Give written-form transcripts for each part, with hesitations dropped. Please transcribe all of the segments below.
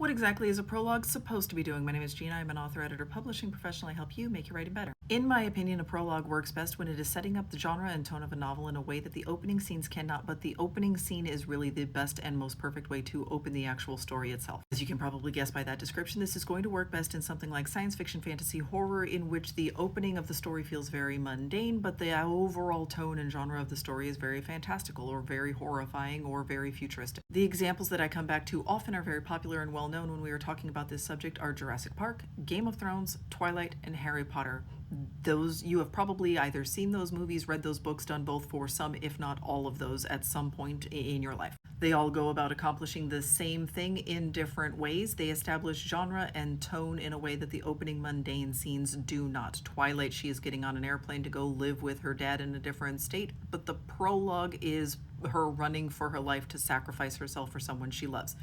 What exactly is a prologue supposed to be doing? My name is Gina. I'm an author, editor, publishing professional. I help you make your writing better. In my opinion, a prologue works best when it is setting up the genre and tone of a novel in a way that the opening scenes cannot, but the opening scene is really the best and most perfect way to open the actual story itself. As you can probably guess by that description, this is going to work best in something like science fiction, fantasy, horror, in which the opening of the story feels very mundane, but the overall tone and genre of the story is very fantastical or very horrifying or very futuristic. The examples that I come back to often are very popular and well known when we are talking about this subject are Jurassic Park, Game of Thrones, Twilight, and Harry Potter. Those, you have probably either seen those movies, read those books, done both for some, if not all of those at some point in your life. They all go about accomplishing the same thing in different ways. They establish genre and tone in a way that the opening mundane scenes do not. Twilight, she is getting on an airplane to go live with her dad in a different state, but the prologue is her running for her life to sacrifice herself for someone she loves.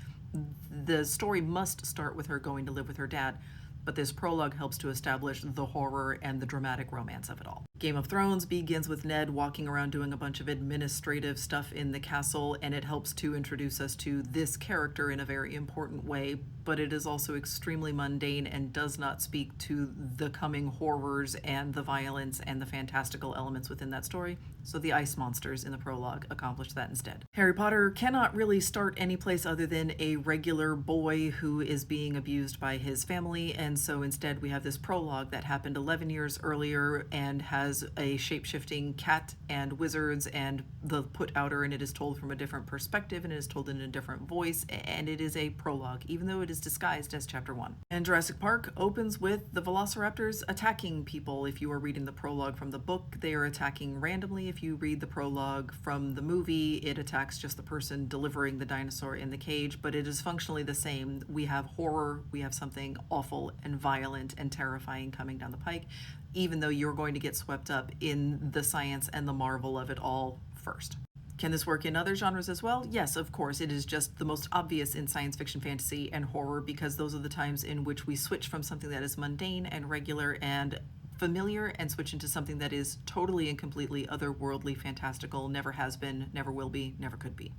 The story must start with her going to live with her dad, but this prologue helps to establish the horror and the dramatic romance of it all. Game of Thrones begins with Ned walking around doing a bunch of administrative stuff in the castle, and it helps to introduce us to this character in a very important way, but it is also extremely mundane and does not speak to the coming horrors and the violence and the fantastical elements within that story, so the ice monsters in the prologue accomplish that instead. Harry Potter cannot really start any place other than a regular boy who is being abused by his family, and so instead we have this prologue that happened 11 years earlier and has a shape-shifting cat and wizards and the put outer, and it is told from a different perspective and it is told in a different voice, and it is a prologue even though it is disguised as chapter 1. And Jurassic Park opens with the velociraptors attacking people. If you are reading the prologue from the book, they are attacking randomly. If you read the prologue from the movie, it attacks just the person delivering the dinosaur in the cage, but it is functionally the same. We have horror, we have something awful and violent and terrifying coming down the pike, even though you're going to get swept up in the science and the marvel of it all first. Can this work in other genres as well? Yes, of course. It is just the most obvious in science fiction, fantasy, and horror, because those are the times in which we switch from something that is mundane and regular and familiar and switch into something that is totally and completely otherworldly, fantastical, never has been, never will be, never could be.